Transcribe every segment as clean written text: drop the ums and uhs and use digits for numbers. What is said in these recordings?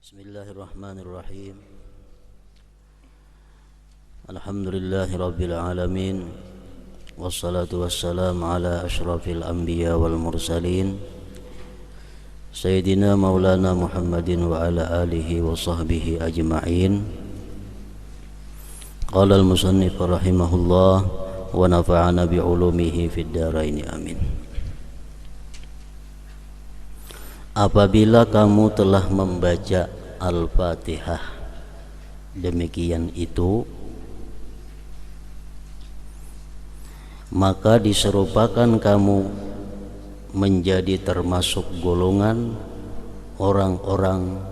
Bismillahirrahmanirrahim. Alhamdulillahi rabbil alamin. Wassalatu wassalamu ala ashrafil anbiya wal mursalin Sayyidina maulana Muhammadin wa ala alihi wa sahbihi ajma'in. Qala al-musannif rahimahullah wa nafa'ana bi'ulumihi fid dharain amin. Apabila kamu telah membaca Al-Fatihah, demikian itu, maka diserupakan kamu menjadi termasuk golongan orang-orang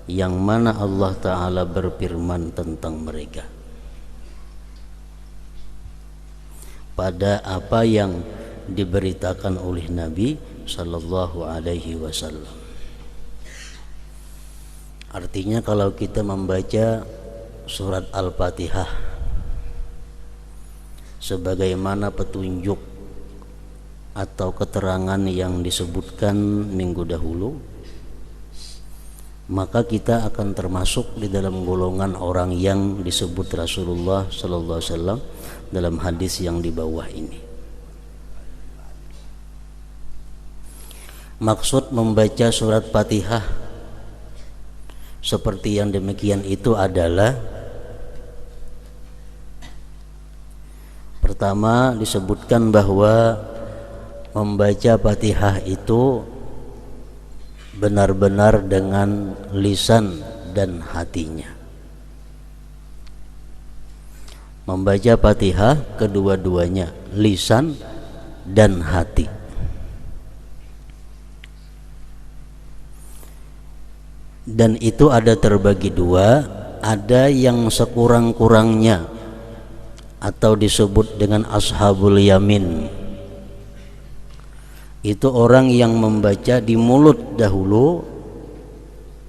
yang mana Allah Ta'ala berfirman tentang mereka pada apa yang diberitakan oleh Nabi Sallallahu Alaihi Wasallam. Artinya kalau kita membaca surat Al-Fatihah sebagaimana petunjuk atau keterangan yang disebutkan minggu dahulu, maka kita akan termasuk di dalam golongan orang yang disebut Rasulullah Sallallahu Alaihi Wasallam dalam hadis yang di bawah ini. Maksud membaca surat Fatihah seperti yang demikian itu adalah, pertama disebutkan bahwa membaca Fatihah itu benar-benar dengan lisan dan hatinya. Membaca Fatihah kedua-duanya, lisan dan hati. Dan itu ada terbagi dua, ada yang sekurang-kurangnya atau disebut dengan ashabul yamin. Itu orang yang membaca di mulut dahulu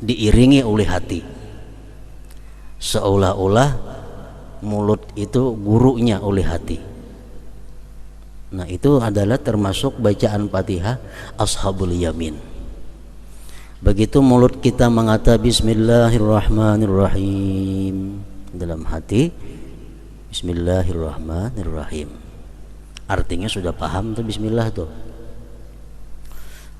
diiringi oleh hati, seolah-olah mulut itu gurunya oleh hati. Nah, itu adalah termasuk bacaan Fatihah ashabul yamin. Begitu mulut kita mengata Bismillahirrahmanirrahim, dalam hati Bismillahirrahmanirrahim, artinya sudah paham tuh Bismillah tuh.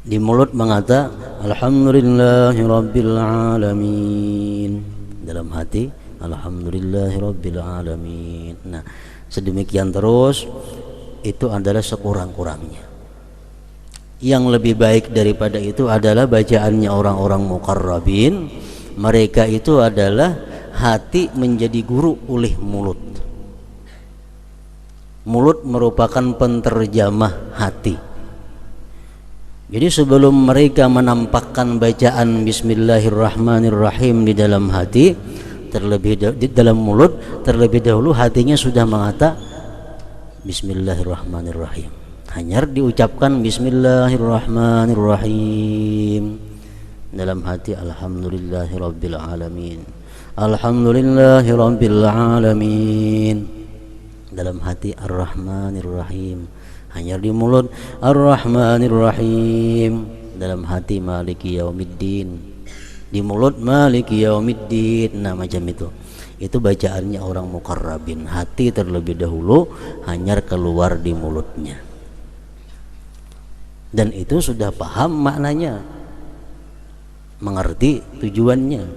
Di mulut mengata Alhamdulillahirabbil alamin, dalam hati Alhamdulillahirabbil alamin. Nah, sedemikian terus, itu adalah sekurang-kurangnya. Yang lebih baik daripada itu adalah bacaannya orang-orang muqarrabin. Mereka itu adalah hati menjadi guru oleh mulut. Mulut merupakan penterjemah hati. Jadi sebelum mereka menampakkan bacaan Bismillahirrahmanirrahim di dalam hati, di dalam mulut, terlebih dahulu hatinya sudah mengata Bismillahirrahmanirrahim. Hanya diucapkan Bismillahirrahmanirrahim, dalam hati Alhamdulillahirabbil alamin, Alhamdulillahirabbil alamin, dalam hati Ar-Rahmanirrahim. Hanya di mulut Ar-Rahmanirrahim, dalam hati Maliki Yaumiddin, di mulut Maliki Yaumiddin. Nah, macam itu. Itu bacaannya orang muqarrabin. Hati terlebih dahulu, hanya keluar di mulutnya. Dan itu sudah paham maknanya, mengerti tujuannya.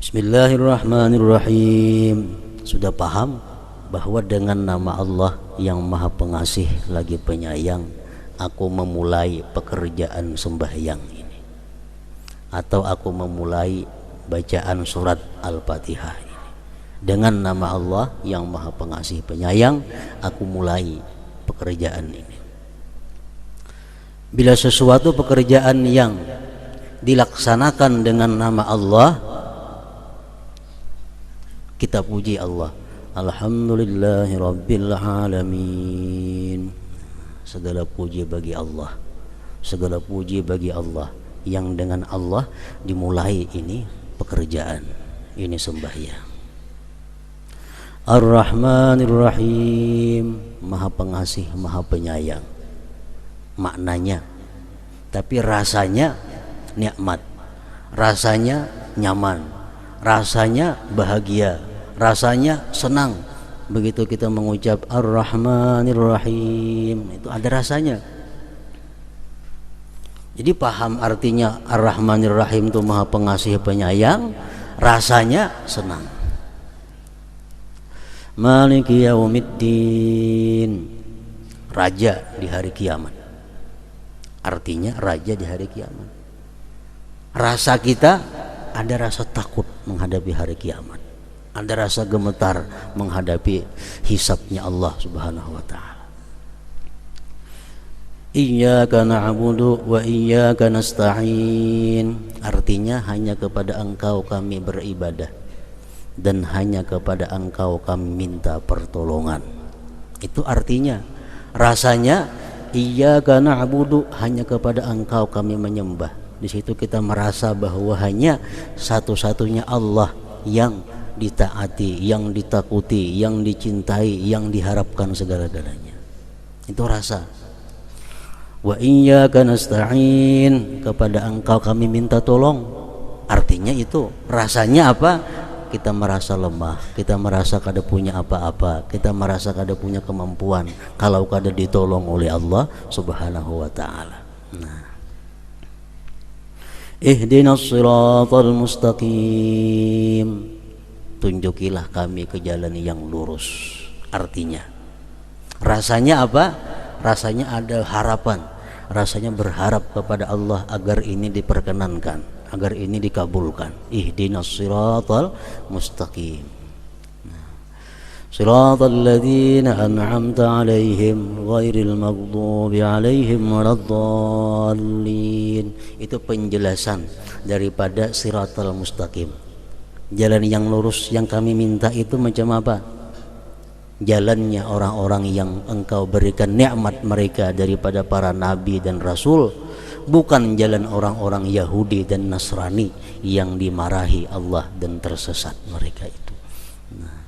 Bismillahirrahmanirrahim, sudah paham bahwa dengan nama Allah yang Maha Pengasih lagi Penyayang, aku memulai pekerjaan sembahyang ini, atau aku memulai bacaan surat Al-Fatihah ini. Dengan nama Allah yang Maha Pengasih Penyayang, aku mulai pekerjaan ini. Bila sesuatu pekerjaan yang dilaksanakan dengan nama Allah, kita puji Allah. Alhamdulillahirabbil alamin. Segala puji bagi Allah. Segala puji bagi Allah yang dengan Allah dimulai ini pekerjaan, ini sembahyang. Ar-Rahmanir-Rahim, Maha Pengasih, Maha Penyayang. Maknanya tapi rasanya nikmat, rasanya nyaman, rasanya bahagia, rasanya senang. Begitu kita mengucap Ar-Rahmanir Rahim, itu ada rasanya. Jadi paham artinya Ar-Rahmanir Rahim itu Maha Pengasih Penyayang, rasanya senang. Maliki Yaumiddin, raja di hari kiamat. Artinya raja di hari kiamat. Rasa kita ada rasa takut menghadapi hari kiamat, ada rasa gemetar menghadapi hisabnya Allah Subhanahu wa taala. Iyyaka na'budu wa iyyaka nasta'in, artinya hanya kepada Engkau kami beribadah dan hanya kepada Engkau kami minta pertolongan. Itu artinya, rasanya iyyaka na'budu, hanya kepada Engkau kami menyembah. Di situ kita merasa bahwa hanya satu-satunya Allah yang ditaati, yang ditakuti, yang dicintai, yang diharapkan segala-galanya. Itu rasa. Wa iyyaka nasta'in, kepada Engkau kami minta tolong. Artinya itu rasanya apa? Kita merasa lemah, kita merasa kada punya apa-apa, kita merasa kada punya kemampuan kalau kada ditolong oleh Allah Subhanahu wa taala. Nah, ihdinas siratal mustaqim, tunjukilah kami ke jalan yang lurus. Artinya rasanya apa? Rasanya ada harapan, rasanya berharap kepada Allah agar ini diperkenankan, agar ini dikabulkan. Ihdinas siratal mustaqim, siratal ladzina an'amta 'alaihim ghairil maghdubi 'alaihim waladdallin. Itu penjelasan daripada siratal mustaqim. Jalan yang lurus yang kami minta itu macam apa? Jalannya orang-orang yang Engkau berikan nikmat mereka daripada para nabi dan rasul, bukan jalan orang-orang Yahudi dan Nasrani yang dimarahi Allah dan tersesat mereka itu. Nah,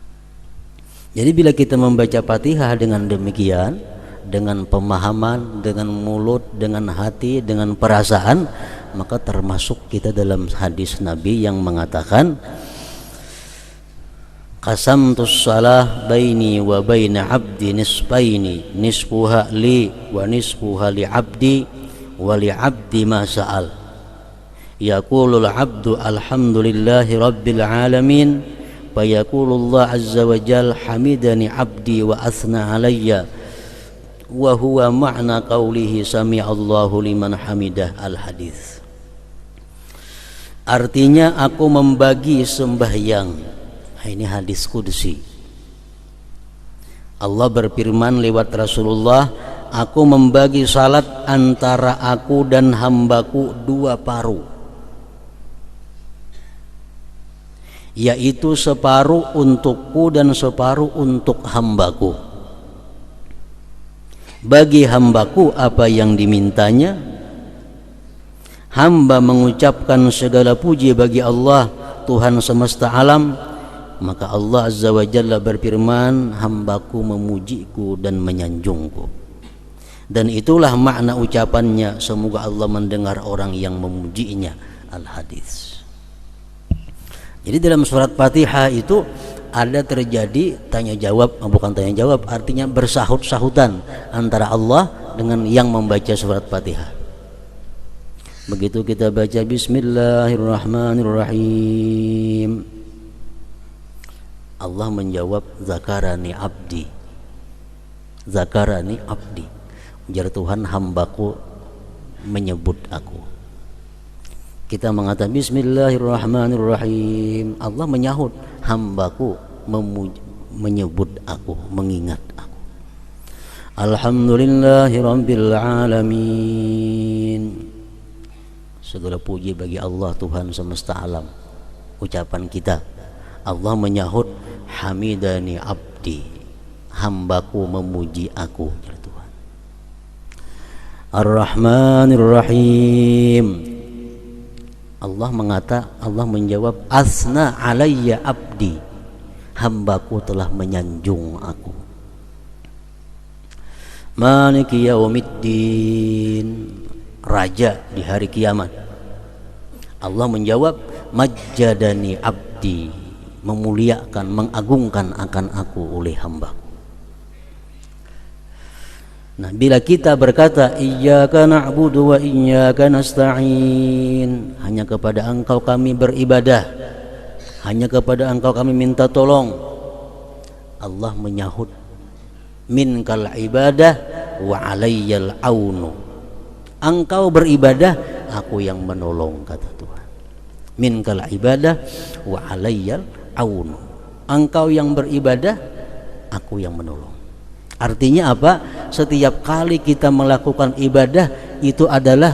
jadi bila kita membaca Fatihah dengan demikian, dengan pemahaman, dengan mulut, dengan hati, dengan perasaan, maka termasuk kita dalam hadis Nabi yang mengatakan, qasamtus salah baini wa baina abdi nisfaini, nisfuha li wa nisfuha li abdi wa li abdi ma sa'al. Yaqulul abdu alhamdulillahi rabbil alamin, fa yaqulullah azza wa jal hamidani abdi wa athna alayya, wa huwa ma'na qawlihi sami'allahu liman hamidah. Al hadis. Artinya aku membagi sembahyang. Ini hadis qudsi. Allah berfirman lewat Rasulullah, aku membagi salat antara aku dan hambaku dua paruh, yaitu separuh untukku dan separuh untuk hambaku. Bagi hambaku apa yang dimintanya, hamba mengucapkan segala puji bagi Allah Tuhan semesta alam, maka Allah Azza wa Jalla berfirman, hambaku memujiku dan menyanjungku. Dan itulah makna ucapannya, semoga Allah mendengar orang yang memujinya. Al hadis. Jadi dalam surat Fatihah itu ada terjadi tanya jawab, bukan tanya jawab, artinya bersahut-sahutan antara Allah dengan yang membaca surat Fatihah. Begitu kita baca Bismillahirrahmanirrahim, Allah menjawab, zakarani abdi, zakarani abdi, ujar Tuhan, hambaku menyebut aku. Kita mengatakan Bismillahirrahmanirrahim, Allah menyahut, hambaku menyebut aku, mengingat aku. Alhamdulillahi rabbil alamin, segala puji bagi Allah Tuhan semesta alam. Ucapan kita, Allah menyahut, hamidani abdi, hambaku memuji aku, ya Tuhan. Ar-Rahmanir Rahim, Allah menjawab, asna alayya abdi, hambaku telah menyanjung aku. Maliki yaumiddin, raja di hari kiamat. Allah menjawab, majjadani abdi, memuliakan, mengagungkan akan aku oleh hamba. Nah, bila kita berkata iyyaka na'budu wa iyyaka nasta'in, hanya kepada Engkau kami beribadah, hanya kepada Engkau kami minta tolong, Allah menyahut, minkal ibadah wa alayyal aunu, Engkau beribadah, aku yang menolong, kata Tuhan. Minkal ibadah wa alayyal aunu, Engkau yang beribadah, aku yang menolong. Artinya apa? Setiap kali kita melakukan ibadah itu adalah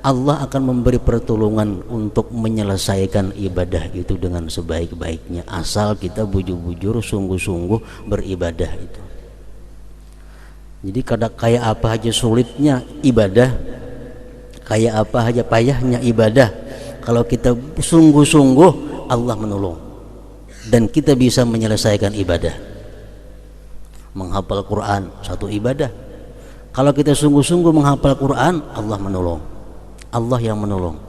Allah akan memberi pertolongan untuk menyelesaikan ibadah itu dengan sebaik-baiknya, asal kita bujur-bujur sungguh-sungguh beribadah itu. Jadi kayak apa aja sulitnya ibadah, kayak apa aja payahnya ibadah, kalau kita sungguh-sungguh Allah menolong dan kita bisa menyelesaikan ibadah. Menghafal Quran satu ibadah, kalau kita sungguh-sungguh menghafal Quran, Allah menolong, Allah yang menolong.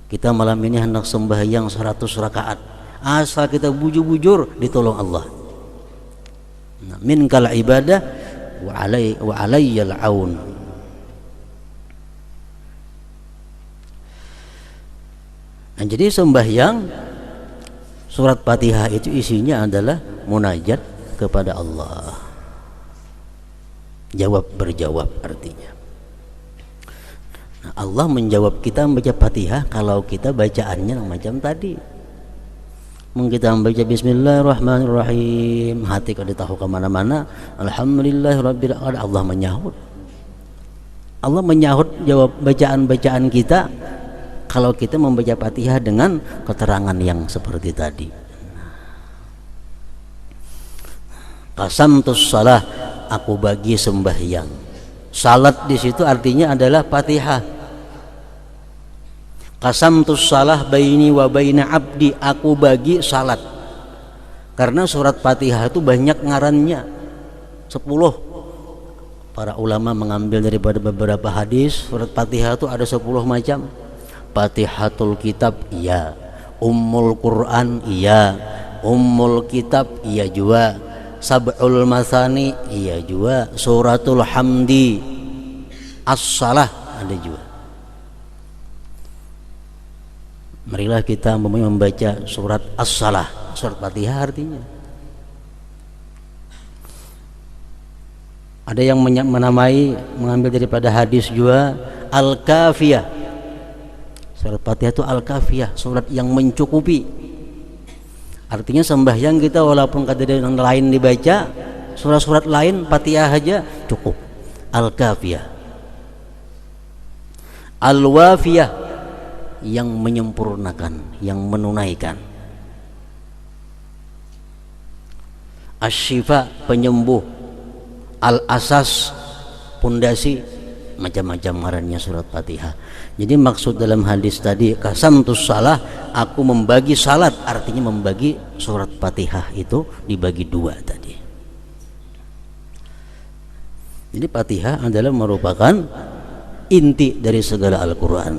Kita malam ini hendak sembahyang 100 rakaat, asal kita bujur-bujur ditolong Allah. Nah, minkal ibadah wa alayyal aun. Nah, jadi sembahyang surat Fatihah itu isinya adalah munajat kepada Allah, jawab berjawab artinya. Nah, Allah menjawab kita membaca Fatihah kalau kita bacaannya macam tadi. Mungkin kita membaca Bismillahirrahmanirrahim, hati kalau tahu kemana-mana, Alhamdulillahirabbil alamin, Allah menyahut. Allah menyahut jawab bacaan-bacaan kita kalau kita membaca Fatihah dengan keterangan yang seperti tadi. Qasamtus shalah, aku bagi sembahyang. Salat di situ artinya adalah Fatihah. Qasamtus shalah baini wa baina abdi, aku bagi salat. Karena surat Fatihah itu banyak ngarannya, 10. Para ulama mengambil daripada beberapa hadis, surat Fatihah itu ada 10 macam. Fatihatul kitab iya, Ummul Quran iya, Ummul kitab iya juga, Sab'ul Masani iya juga, Suratul Hamdi, As-Salah ada juga. Marilah kita membaca surat As-Salah, surat Fatihah artinya. Ada yang menamai, mengambil daripada hadis juga Al-Kafiyah. Surat Fatihah itu Al-Kafiyah, surat yang mencukupi. Artinya sembahyang kita walaupun kada ada yang lain dibaca, surat-surat lain Fatihah aja cukup. Al-Kafiyah. Al-Wafiyah, yang menyempurnakan, yang menunaikan. Asy-Syifa, penyembuh. Al-Asas, pondasi, macam-macam ngarannya surat Fatihah. Jadi maksud dalam hadis tadi qasamtus shalah, aku membagi salat, artinya membagi surat Fatihah itu dibagi 2 tadi. Jadi Fatihah adalah merupakan inti dari segala Al-Quran,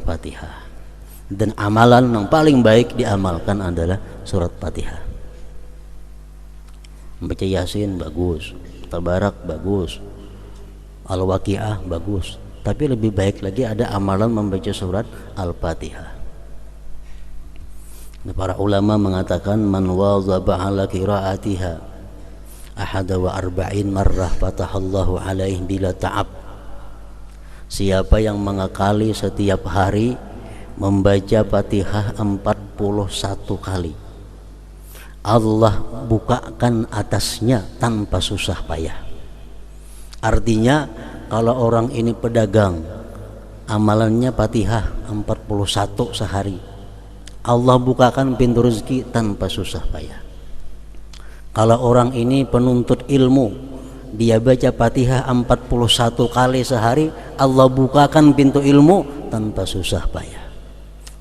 Fatihah. Dan amalan yang paling baik diamalkan adalah surat Fatihah. Membaca Yasin bagus, Tabarak bagus, Al-Waqiah bagus, tapi lebih baik lagi ada amalan membaca surat Al-Fatihah. Para ulama mengatakan man wazaba ala qiraatiha ahada wa arba'in marrah fatahallahu alaihi bila ta'ab. Siapa yang mengakali setiap hari membaca Fatihah 41 kali, Allah bukakan atasnya tanpa susah payah. Artinya kalau orang ini pedagang, amalannya Fatihah 41 sehari, Allah bukakan pintu rezeki tanpa susah payah. Kalau orang ini penuntut ilmu, dia baca Fatihah 41 kali sehari, Allah bukakan pintu ilmu tanpa susah payah.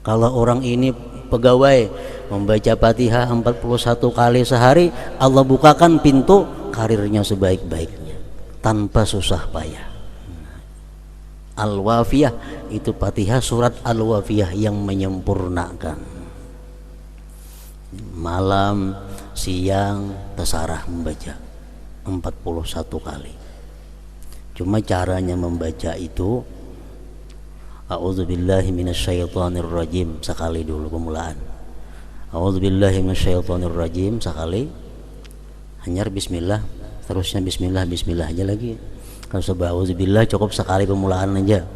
Kalau orang ini pegawai, membaca Fatihah 41 kali sehari, Allah bukakan pintu karirnya sebaik-baiknya tanpa susah payah. Al-Wafiyah itu Fatihah surat Al-Wafiyah yang menyempurnakan. Malam, siang, terserah membaca 41 kali. Cuma caranya membaca itu A'udzubillahi minasyaitonirrajim sekali dulu pemulaan. A'udzubillahi minasyaitonirrajim sekali. Hanyar bismillah, terusnya bismillah bismillah aja lagi. Kalau sebab a'udzubillah cukup sekali pemulaan aja.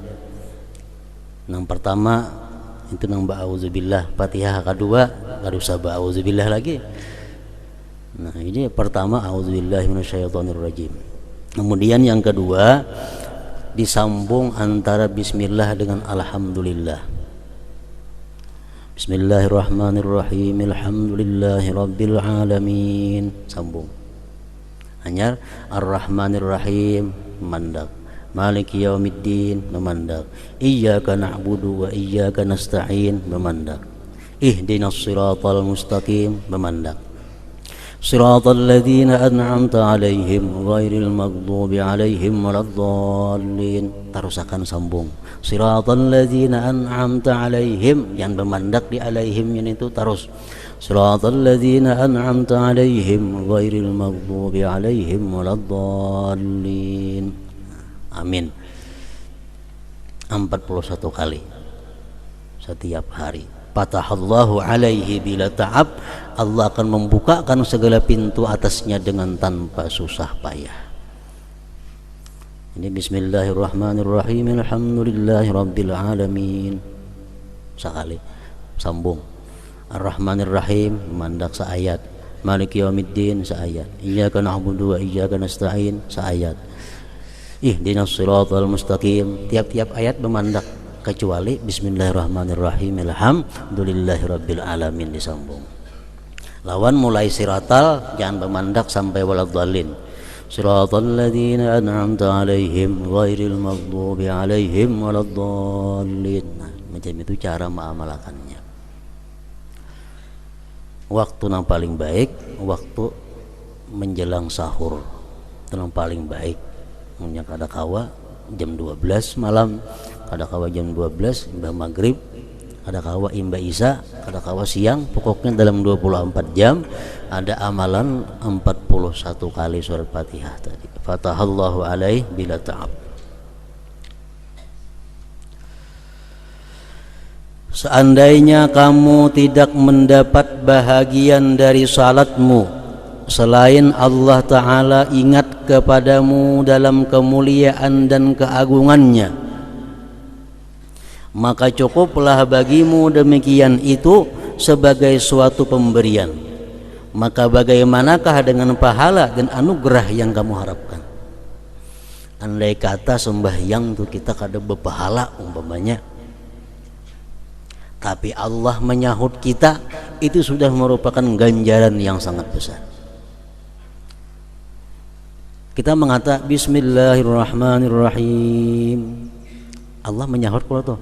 Yang pertama itu nang ba'udzubillah, Fatihah kedua enggak usah ba'udzubillah lagi. Nah, ini pertama a'udzubillahi minasyaitonirrajim. Kemudian yang kedua disambung antara bismillah dengan alhamdulillah. Bismillahirrahmanirrahim. Alhamdulillahirabbil alamin. Sambung. Hanya Ar-Rahmanirrahim memandak. Maliki yaumiddin memandak. Iyyaka na'budu wa iyyaka nasta'in memandak. Ihdinas siratal mustaqim memandak. Siratal ladzina an'amta 'alaihim ghairil maghdubi 'alaihim waladdallin. Terus akan sambung. Siratal ladzina an'amta 'alaihim, yang bermandak di alaihim itu terus. Siratal ladzina an'amta 'alaihim ghairil maghdubi 'alaihim waladdallin. Amin. 41 kali setiap hari. Fatahallahu alaihi bila ta'ab, Allah akan membukakan segala pintu atasnya dengan tanpa susah payah. Ini bismillahirrahmanirrahim. Alhamdulillahirabbil alamin. Sekali sambung. Ar-Rahmanirrahim mandak seayat. Maliki yaumiddin seayat. Iyyaka na'budu wa iyyaka nasta'in seayat. Ihdinas siratal mustaqim. Tiap-tiap ayat memandak kecuali bismillahirrahmanirrahim alhamdulillahirabbil alamin disambung. Lawan mulai siratal jangan bermandak sampai waladdallin. Siratal ladzina an'amta 'alaihim ghairil maghdubi 'alaihim waladdallin. Nah, macam itu cara mengamalkannya. Waktu yang paling baik waktu menjelang sahur. Itu yang paling baik. Punya kada kawa jam 12 malam, kada kawa jam 12 imbah maghrib, kada kawa imbah isya, kada kawa siang. Pokoknya dalam 24 jam ada amalan 41 kali surat Fatihah tadi. Fatahallahu alaih bila ta'ab. Seandainya kamu tidak mendapat bahagian dari salatmu selain Allah Ta'ala ingat kepadamu dalam kemuliaan dan keagungannya, maka cukuplah bagimu demikian itu sebagai suatu pemberian. Maka bagaimanakah dengan pahala dan anugerah yang kamu harapkan? Andai kata sembahyang itu kita kada berpahala umpamanya, tapi Allah menyahut kita, itu sudah merupakan ganjaran yang sangat besar. Kita mengata bismillahirrahmanirrahim, Allah menyahut kalau tuh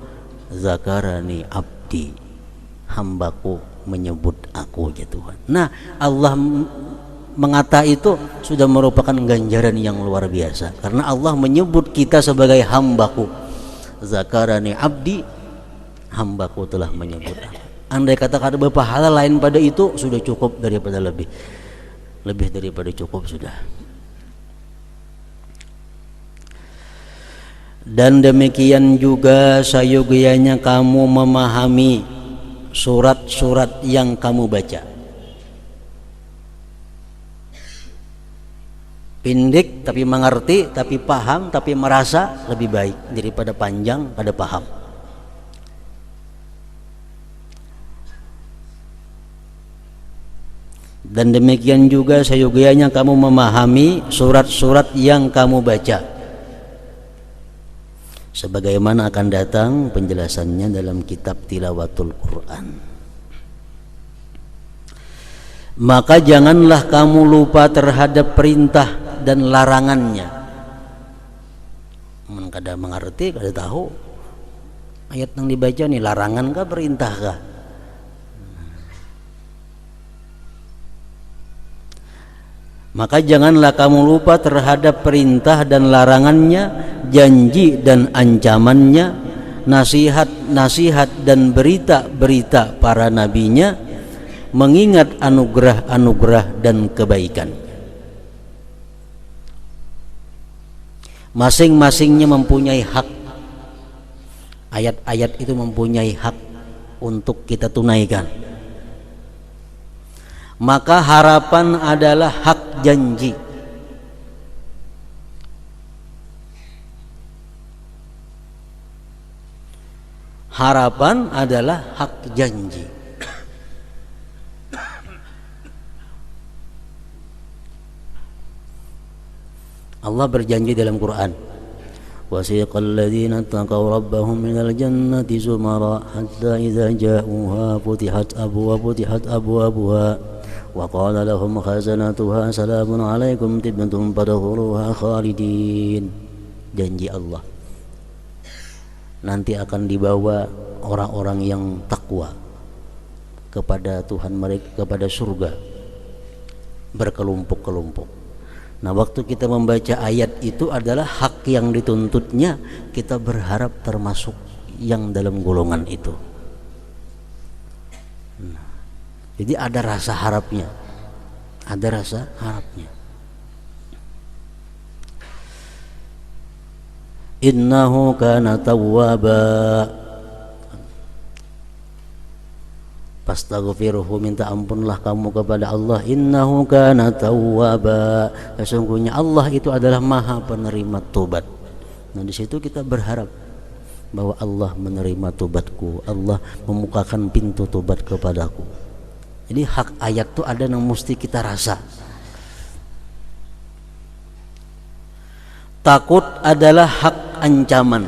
zakarani abdi, hambaku menyebut aku ya Tuhan. Nah, Allah mengata itu sudah merupakan ganjaran yang luar biasa, karena Allah menyebut kita sebagai hambaku. Zakarani abdi, hambaku telah menyebut aku. Andai kata-kata berpahala lain pada itu sudah cukup daripada lebih daripada cukup sudah. Dan demikian juga sayogianya kamu memahami surat-surat yang kamu baca. Pendek tapi mengerti, tapi paham, tapi merasa lebih baik daripada panjang pada paham. Dan demikian juga sayogianya kamu memahami surat-surat yang kamu baca, sebagaimana akan datang penjelasannya dalam kitab Tilawatul Quran. Maka janganlah kamu lupa terhadap perintah dan larangannya. Kada mengerti, kada tahu ayat yang dibaca nih larangan kah perintah kah? Maka janganlah kamu lupa terhadap perintah dan larangannya, janji dan ancamannya, nasihat-nasihat dan berita-berita para nabinya, mengingat anugerah-anugerah dan kebaikan. Masing-masingnya mempunyai hak. Ayat-ayat itu mempunyai hak untuk kita tunaikan. Maka harapan adalah hak janji. Harapan adalah hak janji. Allah berjanji dalam Quran, wasiqal ladzina taqaw rabbahum minal jannati zumara hatta idza ja'uha futihat abwabuha wa qala lahum khazanatuha salamun alaikum tibtum fadkhuluha khalidin. Janji Allah, nanti akan dibawa orang-orang yang takwa kepada Tuhan mereka, kepada surga berkelompok-kelompok. Nah, waktu kita membaca ayat itu adalah hak yang dituntutnya, kita berharap termasuk yang dalam golongan itu. Nah, jadi ada rasa harapnya, ada rasa harapnya. Innahu kana tawwaba, fastaghfiruhu, minta ampunlah kamu kepada Allah. Innahu kana tawwaba, sesungguhnya Allah itu adalah maha penerima tobat. Nah, di situ kita berharap bahwa Allah menerima tobatku, Allah membukakan pintu tobat kepadaku. Jadi hak ayat itu ada yang mesti kita rasa. Takut adalah hak ancaman.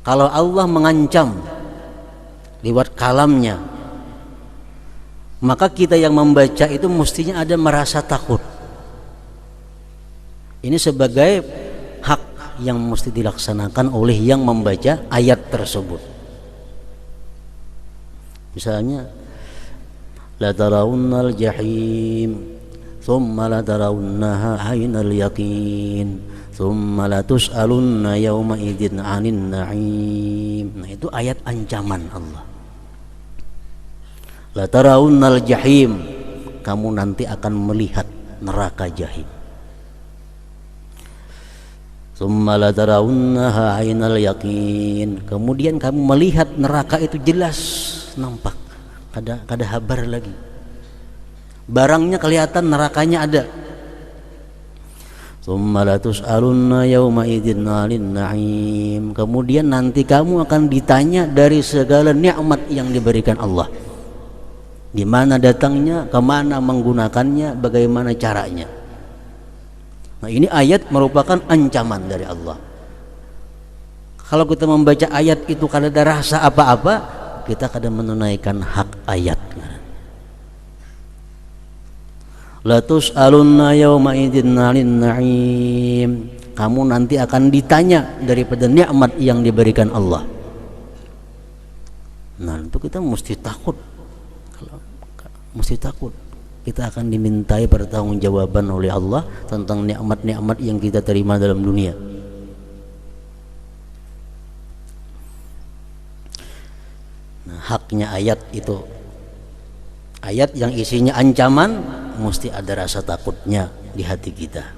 Kalau Allah mengancam lewat kalamnya, maka kita yang membaca itu mestinya ada merasa takut. Ini sebagai hak yang mesti dilaksanakan oleh yang membaca ayat tersebut. Misalnya, la tarawunnal jahim thumma la tarawunnaha aynal yaqin thumma la tus'alunna yawma idzin 'anin na'im. Nah, itu ayat ancaman Allah. La tarawunnal jahim, kamu nanti akan melihat neraka jahim. Tsumma la tarawunnaha aynal yaqin, kemudian kamu melihat neraka itu jelas nampak, kada habar lagi. Barangnya kelihatan, nerakanya ada. Tsumma la tus'alunna yawma idzin 'anil na'im, kemudian nanti kamu akan ditanya dari segala nikmat yang diberikan Allah. Di mana datangnya, kemana menggunakannya, bagaimana caranya. Nah, ini ayat merupakan ancaman dari Allah. Kalau kita membaca ayat itu kada ada rasa apa-apa, kita kada menunaikan hak ayat. La tus'alunna yawma idzin 'anil na'im, kamu nanti akan ditanya daripada nikmat yang diberikan Allah. Nah, itu kita mesti takut. Mesti takut kita akan dimintai pertanggungjawaban oleh Allah tentang nikmat-nikmat yang kita terima dalam dunia. Nah, haknya ayat itu, ayat yang isinya ancaman, mesti ada rasa takutnya di hati kita.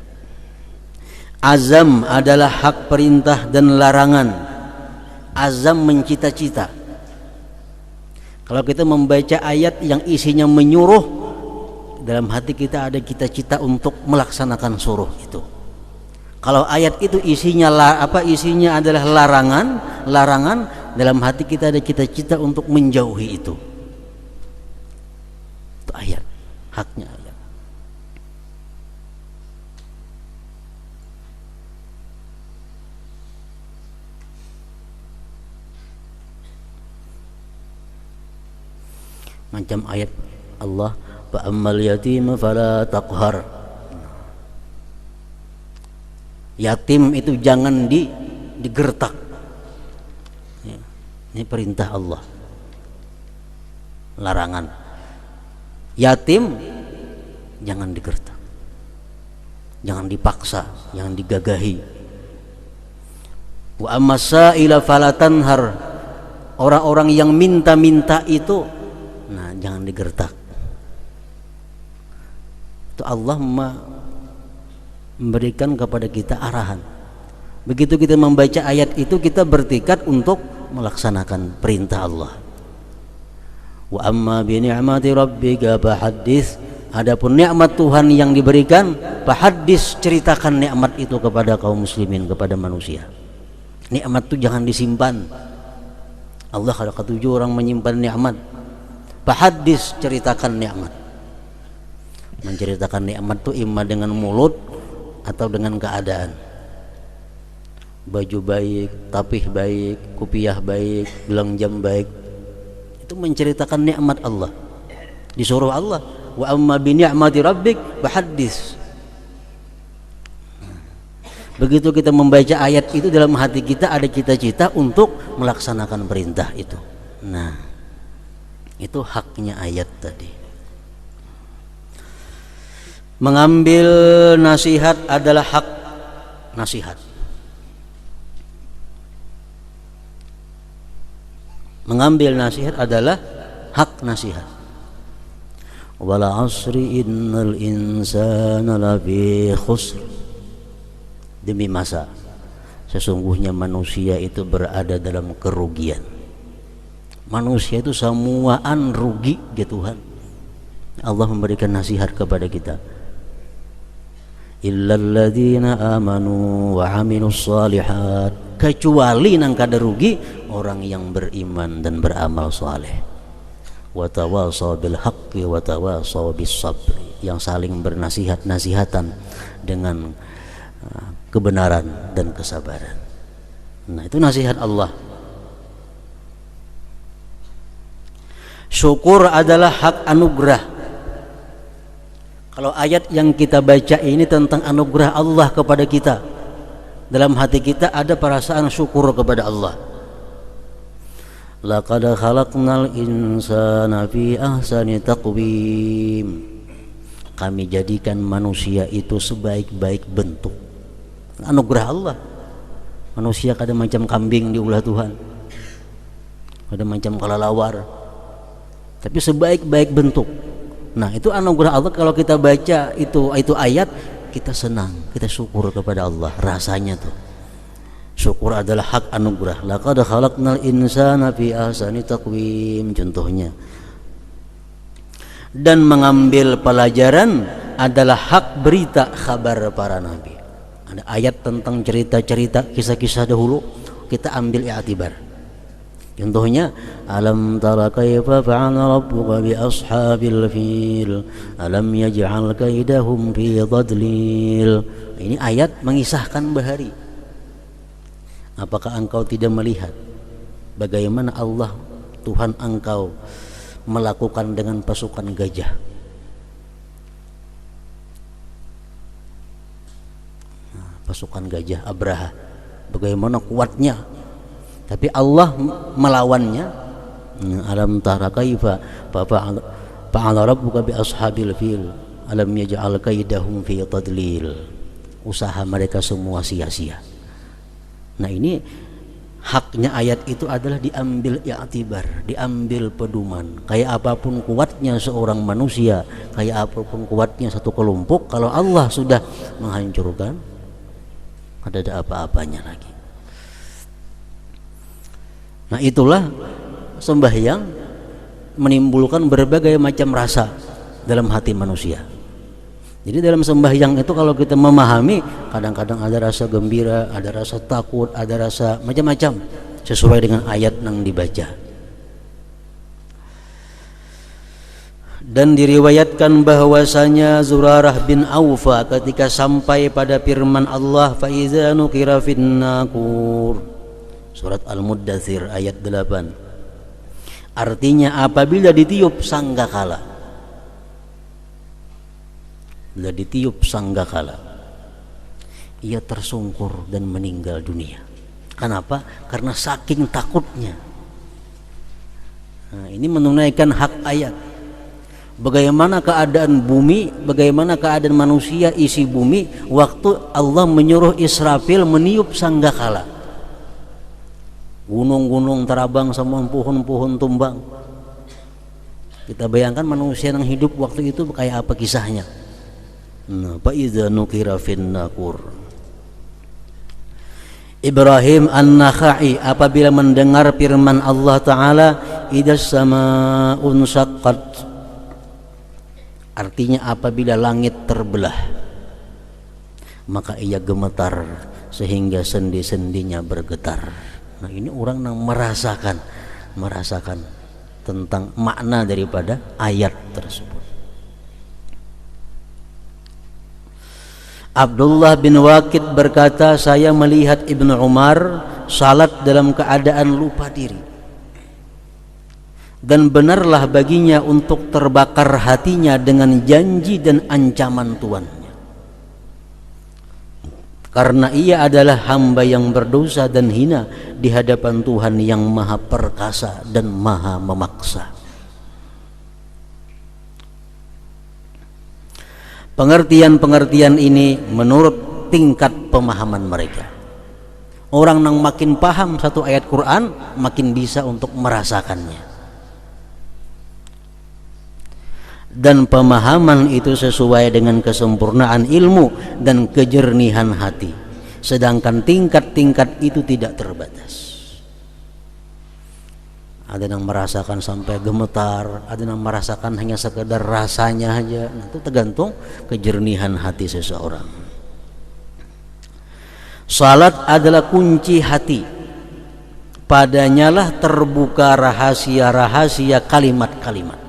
Azam adalah hak perintah dan larangan. Azam mencita-cita. Kalau kita membaca ayat yang isinya menyuruh, dalam hati kita ada cita-cita untuk melaksanakan suruh itu. Kalau ayat itu isinya isinya adalah larangan, dalam hati kita ada cita-cita untuk menjauhi itu. Itu ayat, haknya ayat. Macam ayat Allah, fa ammal yatima fala taqhar. Yatim itu jangan digertak. Ya, ini perintah Allah, larangan. Yatim jangan digertak. jangan dipaksa, jangan digagahi. Wa ammasaila falatanhar, orang-orang yang minta-minta itu, nah jangan digertak. Itu Allah memberikan kepada kita arahan. Begitu kita membaca ayat itu, kita bertekad untuk melaksanakan perintah Allah. Wa amma bi ni'mati rabbika fahaddits, adapun nikmat Tuhan yang diberikan, fahaddits, ceritakan nikmat itu kepada kaum muslimin, kepada manusia. Nikmat itu jangan disimpan. Allah kalau ketujuh orang menyimpan nikmat. Fahaddits, ceritakan nikmat. Menceritakan nikmat itu imma dengan mulut atau dengan keadaan. Baju baik, tapih baik, kupiah baik, gelang jam baik, itu menceritakan nikmat Allah. Disuruh Allah, wa amma bi ni'mati rabbik fahaddits. Begitu kita membaca ayat itu, dalam hati kita ada cita-cita untuk melaksanakan perintah itu. Nah, itu haknya ayat tadi. Mengambil nasihat adalah hak nasihat. Mengambil nasihat adalah hak nasihat. Wal 'asri innal insana lafi khusr. Demi masa, sesungguhnya manusia itu berada dalam kerugian. Manusia itu semuaan rugi ya Tuhan. Allah memberikan nasihat kepada kita. Illalladzina amanu wa 'amilus shalihat, kecuali nang kada rugi orang yang beriman dan beramal saleh. Wa tawasaw bil haqqi wa tawasaw bis sabr, yang saling bernasihat-nasihatan dengan kebenaran dan kesabaran. Nah, itu nasihat Allah. Syukur adalah hak anugerah. Kalau ayat yang kita baca ini tentang anugerah Allah kepada kita, dalam hati kita ada perasaan syukur kepada Allah. Laqad khalaqnal insana fi ahsani taqwim. Kami jadikan manusia itu sebaik-baik bentuk. Anugerah Allah. Manusia kada macam kambing diulah Tuhan, kada macam kelelawar, tapi sebaik-baik bentuk. Nah, itu anugerah Allah. Kalau kita baca itu ayat, kita senang, kita syukur kepada Allah. Rasanya tuh syukur adalah hak anugerah. Laqad khalaqnal insana fi ahsani taqwim, contohnya. Dan mengambil pelajaran adalah hak berita kabar para nabi. Ada ayat tentang cerita-cerita, kisah-kisah dahulu, kita ambil i'tibar. Contohnya, alam tara kaifa fa'ala rabbuka bi ashabil fil alam yaj'al kaidahum fi dhadlil. Ini ayat mengisahkan bahari. Apakah engkau tidak melihat bagaimana Allah Tuhan engkau melakukan dengan pasukan gajah? Pasukan gajah Abraha, bagaimana kuatnya, tapi Allah melawannya. Alam tara kaifa fa'ala rabbuka bi ashabil fil alam yaj'al kaidahum fi tadlil. Usaha mereka semua sia-sia. Nah, ini haknya ayat itu adalah diambil i'tibar, diambil pedoman. Kayak apapun kuatnya seorang manusia, kayak apapun kuatnya satu kelompok, kalau Allah sudah menghancurkan, ada apa-apanya lagi. Nah, itulah sembahyang menimbulkan berbagai macam rasa dalam hati manusia. Jadi dalam sembahyang itu kalau kita memahami, kadang-kadang ada rasa gembira, ada rasa takut, ada rasa macam-macam sesuai dengan ayat yang dibaca. Dan diriwayatkan bahwasanya Zurarah bin Aufa ketika sampai pada firman Allah, fa iza nukira fin naqur, surat Al-Muddatsir ayat 8. Artinya apabila ditiup sanggakala. Bila ditiup sanggakala, ia tersungkur dan meninggal dunia. Kenapa? Karena saking takutnya. Nah, ini menunaikan hak ayat. Bagaimana keadaan bumi, bagaimana keadaan manusia isi bumi waktu Allah menyuruh Israfil meniup sanggakala. Gunung-gunung terabang, semua pohon-pohon tumbang. Kita bayangkan manusia yang hidup waktu itu kayak apa kisahnya. Nah, fa idza nukira fin naqur. Ibrahim An-Nakhai apabila mendengar firman Allah Ta'ala, idas sama'un syaqqat, artinya apabila langit terbelah, maka ia gemetar sehingga sendi-sendinya bergetar. Nah, ini orang yang merasakan tentang makna daripada ayat tersebut. Abdullah bin Waqid berkata, saya melihat Ibnu Umar salat dalam keadaan lupa diri, dan benarlah baginya untuk terbakar hatinya dengan janji dan ancaman Tuannya, karena ia adalah hamba yang berdosa dan hina di hadapan Tuhan yang maha perkasa dan maha memaksa. Pengertian-pengertian ini menurut tingkat pemahaman mereka. Orang yang makin paham satu ayat Quran makin bisa untuk merasakannya. Dan pemahaman itu sesuai dengan kesempurnaan ilmu dan kejernihan hati. Sedangkan tingkat-tingkat itu tidak terbatas. Ada yang merasakan sampai gemetar, ada yang merasakan hanya sekedar rasanya aja. Nah, itu tergantung kejernihan hati seseorang. Salat adalah kunci hati. Padanya lah terbuka rahasia-rahasia kalimat-kalimat.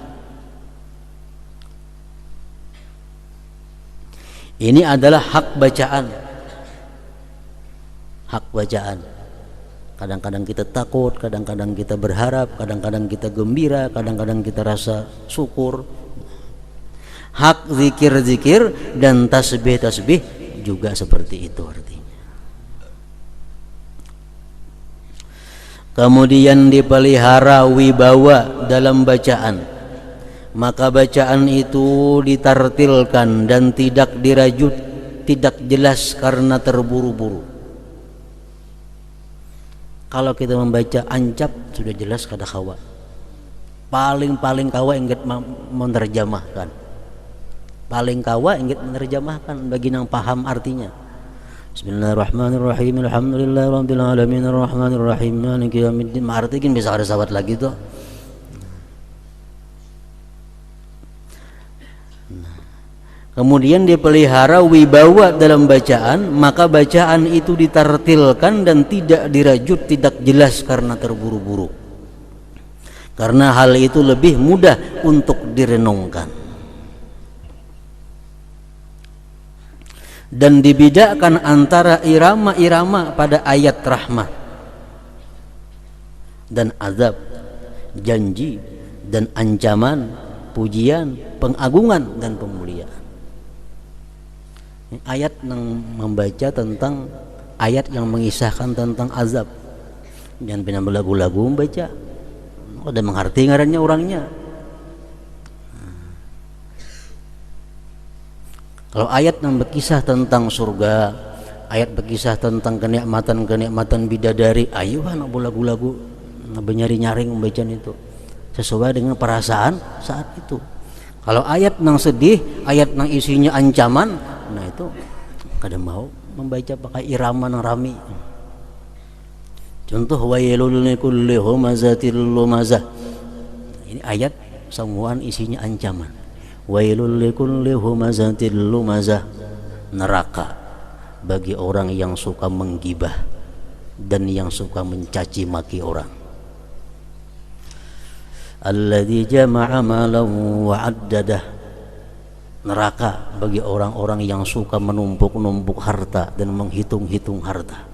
Ini adalah hak bacaan. Hak bacaan. Kadang-kadang kita takut, kadang-kadang kita berharap, kadang-kadang kita gembira, kadang-kadang kita rasa syukur. Hak zikir-zikir dan tasbih-tasbih juga seperti itu artinya. Kemudian dipelihara wibawa dalam bacaan, maka bacaan itu ditartilkan dan tidak dirajut, tidak jelas karena terburu-buru. Kalau kita membaca ancap sudah jelas kada kawa. Paling kawa ingat menerjemahkan. Paling kawa ingat menerjemahkan bagi yang paham artinya. Bismillahirrahmanirrahim. Alhamdulillahirabbil alamin arrahmanirrahim maliki yaumiddin. Artinya bisa ada sahabat lagi tuh. Kemudian dipelihara wibawa dalam bacaan, maka bacaan itu ditartilkan dan tidak dirajut, tidak jelas karena terburu-buru. Karena hal itu lebih mudah untuk direnungkan. Dan dibedakan antara irama-irama pada ayat rahmat dan azab, janji dan ancaman, pujian, pengagungan dan pemuliaan. Ayat yang membaca tentang ayat yang mengisahkan tentang azab. Jangan pernah lagu-lagu membaca. Udah mengerti ngarannya orangnya. Kalau ayat yang berkisah tentang surga, ayat berkisah tentang kenikmatan-kenikmatan bidadari, ayo anak lagu-lagu nyari-nyaring membacaan itu sesuai dengan perasaan saat itu. Kalau ayat yang sedih, ayat yang isinya ancaman, nah itu kadang mau membaca pakai irama yang rami. Contoh wailul likulli humazatil lumazah. Ini ayat semuaan isinya ancaman. Wailul likulli humazatil lumazah. Neraka bagi orang yang suka menggibah dan yang suka mencaci maki orang. Alladzi jama'a malan wa 'addadah. Neraka bagi orang-orang yang suka menumpuk-numpuk harta dan menghitung-hitung harta.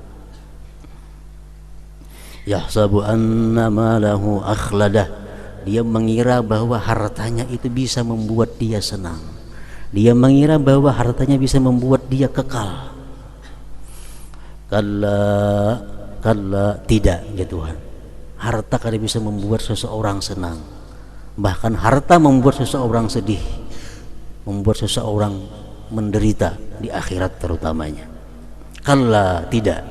Yahsabu anna malahu akhladah. Dia mengira bahwa hartanya itu bisa membuat dia senang. Dia mengira bahwa hartanya bisa membuat dia kekal. Kalla tidak ya Tuhan. Harta kada bisa membuat seseorang senang. Bahkan harta membuat seseorang sedih, membuat seseorang menderita di akhirat terutamanya. Kalla, tidak.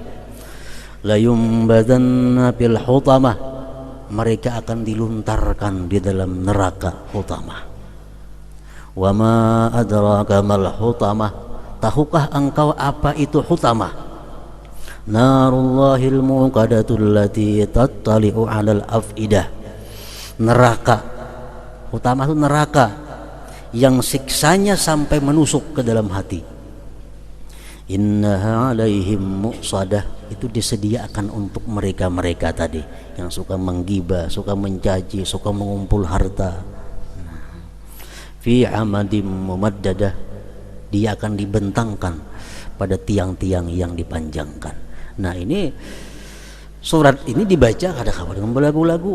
La yumbadanna fil hutamah, mereka akan diluntarkan di dalam neraka hutamah. Wa ma adraka mal hutamah, tahukah engkau apa itu hutamah? Narullahil muqadatul lati tattali'u 'alal afidah. Neraka hutamah itu neraka yang siksanya sampai menusuk ke dalam hati. Innaha 'alaihim muqsadah, itu disediakan untuk mereka-mereka tadi yang suka menggibah, suka mencaci, suka mengumpul harta. Fi amadim mumaddadah, dia akan dibentangkan pada tiang-tiang yang dipanjangkan. Nah, ini surat ini dibaca kadang-kadang dengan belagu-lagu.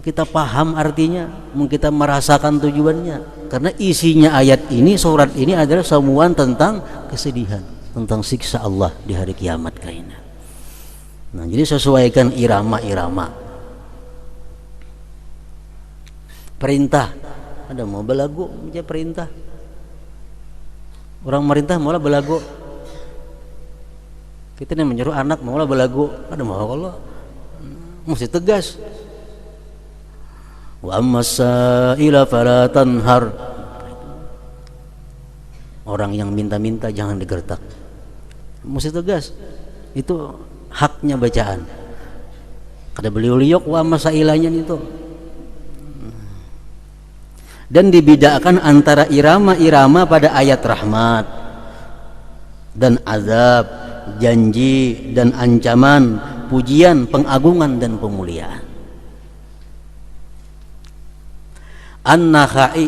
Kita paham artinya, kita merasakan tujuannya, karena isinya ayat ini, surat ini adalah semuaan tentang kesedihan, tentang siksa Allah di hari kiamat kaina. Nah, jadi sesuaikan irama-irama. Perintah, ada mau belagu baca perintah. Orang merintah malah belagu. Kita nih menyuruh anak malah belagu. Ada mau Allah mesti tegas. Wa ammasaila fala tanhar. Orang yang minta-minta jangan digertak. Mesti tegas. Itu haknya bacaan. Kada beliau liok wa ammasailanya itu. Dan dibedakan antara irama-irama pada ayat rahmat dan azab, janji dan ancaman, pujian, pengagungan dan pemuliaan. An-Nakhai,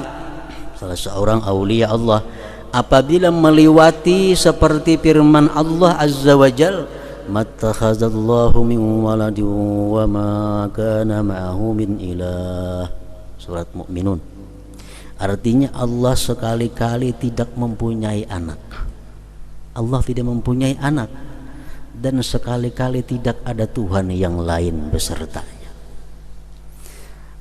salah seorang aulia Allah, apabila melewati seperti firman Allah Azza wa Jal, mattakhazallahu min waladin wa ma kana ma'ahu min ilah, surat Mu'minun. Artinya Allah sekali-kali tidak mempunyai anak. Allah tidak mempunyai anak, dan sekali-kali tidak ada Tuhan yang lain besertanya.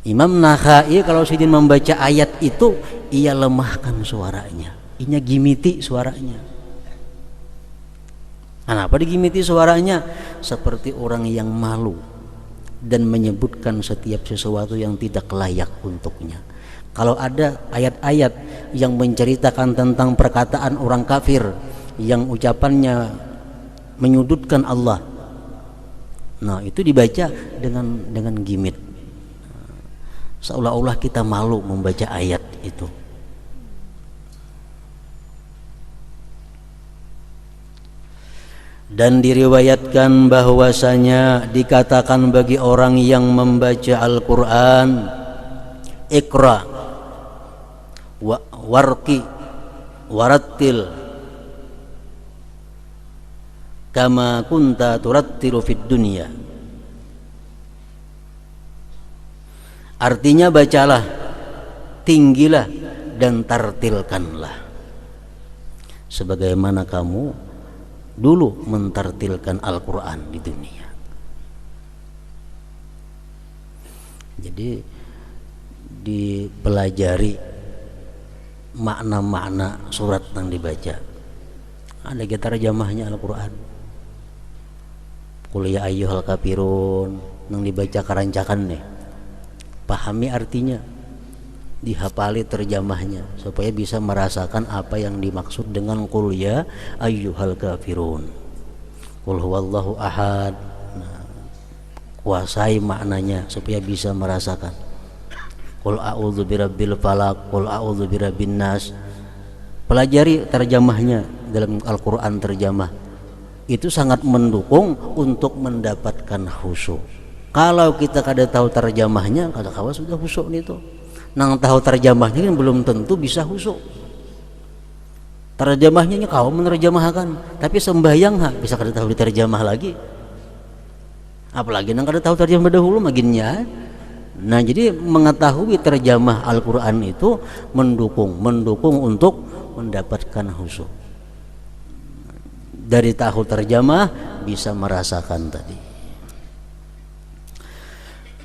Imam Nakhai kalau sedang membaca ayat itu, ia lemahkan suaranya, ia gimiti suaranya. Kenapa digimiti suaranya? Seperti orang yang malu dan menyebutkan setiap sesuatu yang tidak layak untuknya. Kalau ada ayat-ayat yang menceritakan tentang perkataan orang kafir yang ucapannya menyudutkan Allah, nah itu dibaca dengan gimit, seolah-olah kita malu membaca ayat itu. Dan diriwayatkan bahwasanya dikatakan bagi orang yang membaca Al-Quran, Iqra warqi warattil kama kunta turattilu fid dunya. Artinya bacalah, tinggilah dan tartilkanlah sebagaimana kamu dulu mentartilkan Al-Quran di dunia. Jadi dipelajari makna-makna surat yang dibaca. Ada kita terjemahnya Al-Quran. Qul ya ayyuhal kafirun yang dibaca karancakan nih. Pahami artinya, dihafali terjemahnya supaya bisa merasakan apa yang dimaksud dengan qul ya ayyuhal kafirun. Qul huwallahu ahad. Nah, kuasai maknanya supaya bisa merasakan. Qul a'udzu birabbil falaq, qul a'udzu birabbin nas. Pelajari terjemahnya dalam Al-Qur'an terjemah. Itu sangat mendukung untuk mendapatkan khusyuk. Kalau kita kada tahu terjemahnya, kada kawa sudah khusyuk itu. Nang tahu terjemahnya kan belum tentu bisa khusyuk. Terjemahnya kau menerjemahkan, tapi sembahyang bisa kada tahu diterjemah lagi. Apalagi nang kada tahu terjemah dahulu maginnya. Nah, jadi mengetahui terjemah Al-Quran itu mendukung untuk mendapatkan khusyuk. Dari tahu terjemah bisa merasakan tadi.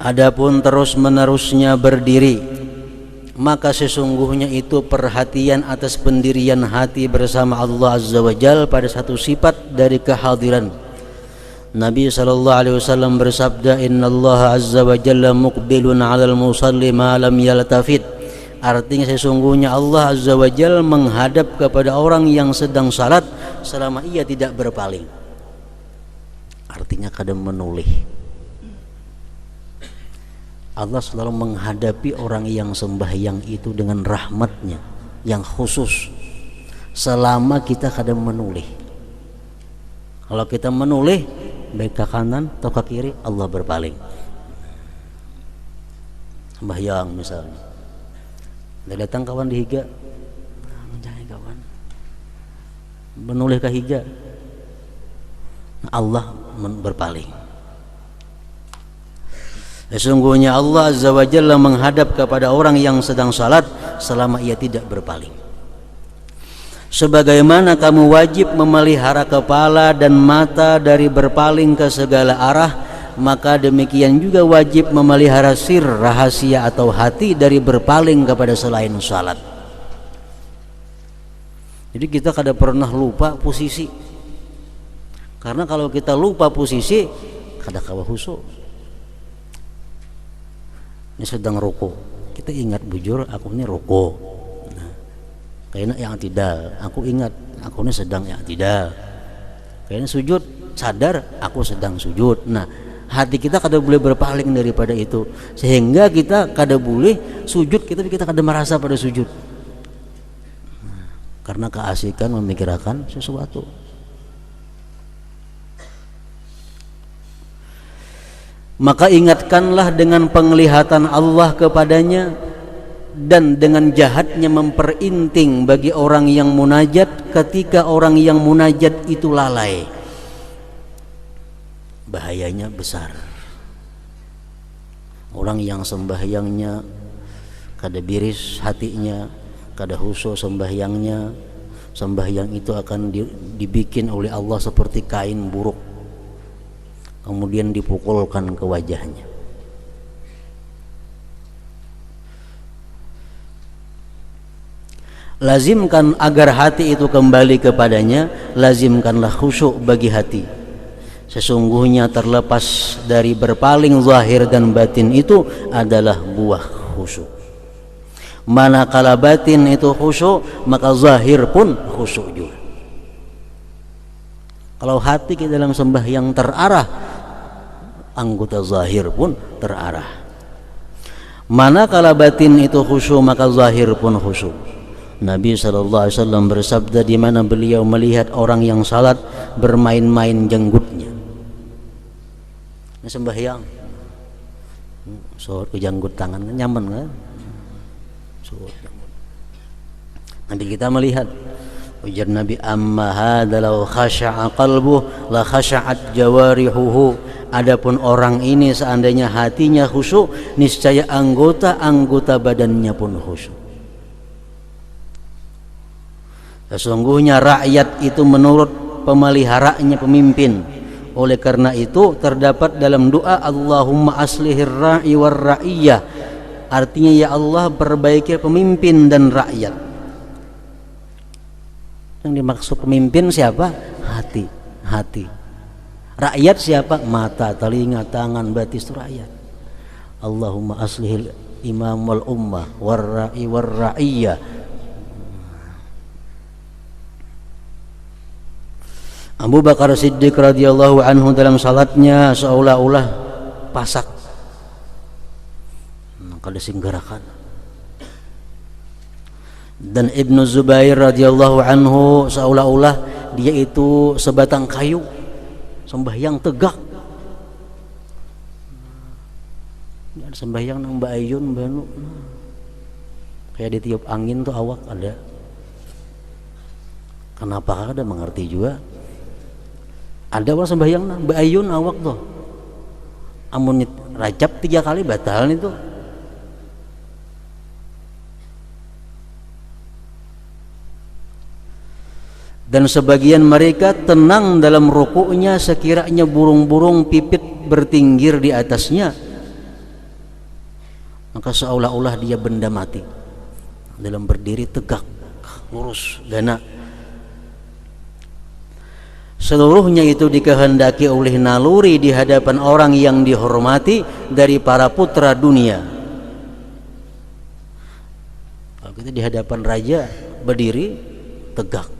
Adapun terus-menerusnya berdiri, maka sesungguhnya itu perhatian atas pendirian hati bersama Allah Azza wa Jalla pada satu sifat dari kehadiran. Nabi SAW bersabda, Innallaha Azza wa Jalla muqbilun 'alal musalli ma lam yaltafit. Artinya sesungguhnya Allah Azza wa Jalla menghadap kepada orang yang sedang salat selama ia tidak berpaling. Artinya kadang menoleh. Allah selalu menghadapi orang yang sembahyang itu dengan rahmatnya yang khusus selama kita kadang menoleh. Kalau kita menoleh baik ke kanan atau ke kiri, Allah berpaling. Sembahyang misalnya, dia datang kawan di higa, menjadi kawan menoleh ke higa, Allah berpaling. Sesungguhnya Allah Azza wa Jalla menghadap kepada orang yang sedang salat selama ia tidak berpaling. Sebagaimana kamu wajib memelihara kepala dan mata dari berpaling ke segala arah, maka demikian juga wajib memelihara sir, rahasia atau hati dari berpaling kepada selain salat. Jadi kita kadang pernah lupa posisi. Karena kalau kita lupa posisi, kadang kawa khusyuk. Ini sedang ruku, kita ingat bujur aku ini ruku. Nah, kayaknya yang tidak, aku ingat aku ini sedang yang tidak. Kayaknya sujud, sadar aku sedang sujud. Nah, hati kita kada boleh berpaling daripada itu, sehingga kita kada boleh sujud kita kada merasa pada sujud. Nah, karena keasikan memikirkan sesuatu. Maka ingatkanlah dengan penglihatan Allah kepadanya dan dengan jahatnya memperinting bagi orang yang munajat ketika orang yang munajat itu lalai. Bahayanya besar. Orang yang sembahyangnya kada biris hatinya, kada khusyuk sembahyangnya, sembahyang itu akan dibikin oleh Allah seperti kain buruk, kemudian dipukulkan ke wajahnya. Lazimkan agar hati itu kembali kepadanya, lazimkanlah khusyuk bagi hati. Sesungguhnya terlepas dari berpaling zahir dan batin itu adalah buah khusyuk. Manakala batin itu khusyuk, maka zahir pun khusyuk juga. Kalau hati kita dalam sembahyang terarah, anggota zahir pun terarah. Manakala batin itu khusyuk, maka zahir pun khusyuk. Nabi SAW bersabda di mana beliau melihat orang yang salat bermain-main jenggotnya. Ini sembahyang, sorot ke janggut tangan kan nyaman kan? Sorot janggut. Nanti kita melihat, ujar Nabi, amma hadza law khasha'a qalbuhu la khasha'at jawarihuhu. Adapun orang ini seandainya hatinya khusyuk, niscaya anggota-anggota badannya pun khusyuk. Sesungguhnya rakyat itu menurut pemeliharanya pemimpin. Oleh karena itu terdapat dalam doa Allahumma aslihir ra'i war ra'iyah. Artinya ya Allah perbaiki pemimpin dan rakyat. Yang dimaksud pemimpin siapa? Hati. Rakyat siapa? Mata, telinga, tangan, batis itu rakyat. Allahumma aslihil imam wal ummah war ra'i war ra'iyah. Abu Bakar Siddiq radhiyallahu anhu dalam salatnya seolah-olah pasak, kada singgarakan. Dan Ibnu Zubair radhiyallahu anhu seolah-olah dia itu sebatang kayu, sembahyang tegak. Sembahyang nang Mbak Ayun banu, kayak ditiup angin tuh awak ada. Kenapa kada mengerti juga? Ada orang sembahyang nah Mbak Ayun awak tuh, amun rajab 3 kali batal itu. Dan sebagian mereka tenang dalam rukuknya sekiranya burung-burung pipit bertinggir di atasnya. maka seolah-olah dia benda mati. Dalam berdiri tegak, lurus, gana. Seluruhnya itu dikehendaki oleh naluri di hadapan orang yang dihormati dari para putra dunia. Kalau kita di hadapan raja berdiri tegak,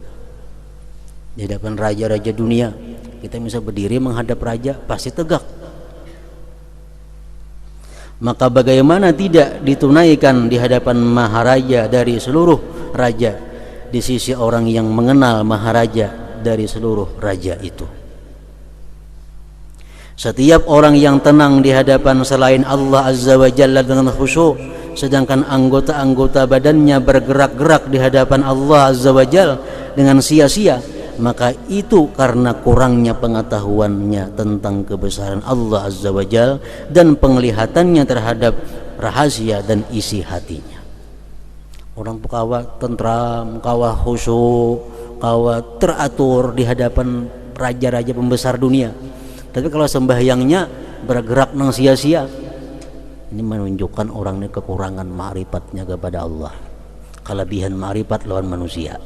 di hadapan raja-raja dunia kita bisa berdiri menghadap raja pasti tegak. Maka bagaimana tidak ditunaikan di hadapan maharaja dari seluruh raja, di sisi orang yang mengenal maharaja dari seluruh raja itu. Setiap orang yang tenang di hadapan selain Allah Azza wa Jalla dengan khusyuk, sedangkan anggota-anggota badannya bergerak-gerak di hadapan Allah Azza wa Jalla dengan sia-sia, maka itu karena kurangnya pengetahuannya tentang kebesaran Allah Azza wa Jalla dan penglihatannya terhadap rahasia dan isi hatinya. Orang kawa tentram, kawa khusyuk, kawa teratur di hadapan raja-raja pembesar dunia, tapi kalau sembahyangnya bergerak nang sia-sia, ini menunjukkan orang ini kekurangan ma'rifatnya kepada Allah, kelebihan ma'rifat lawan manusia.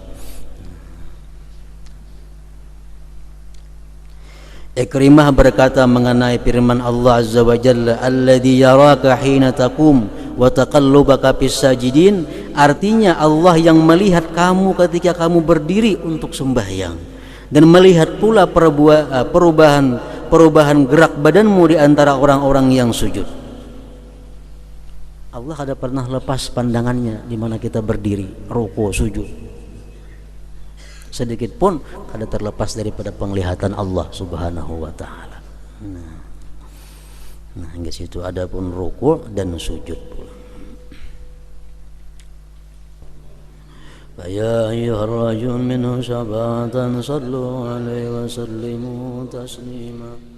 Ikrimah berkata mengenai firman Allah Azza wa Jalla, alladzi yaraka hina taqum wa taqallubaka fis sajidin, artinya Allah yang melihat kamu ketika kamu berdiri untuk sembahyang dan melihat pula perubahan gerak badanmu di antara orang-orang yang sujud. Allah kada pernah lepas pandangannya di mana kita berdiri, ruku, sujud. Sedikit pun kada terlepas daripada penglihatan Allah Subhanahu wa taala. Nah, hingga situ ada pun ruku dan sujud pula. Ya ayyuhar rajul minhu syabatan sallu alaihi wa sallimu taslima.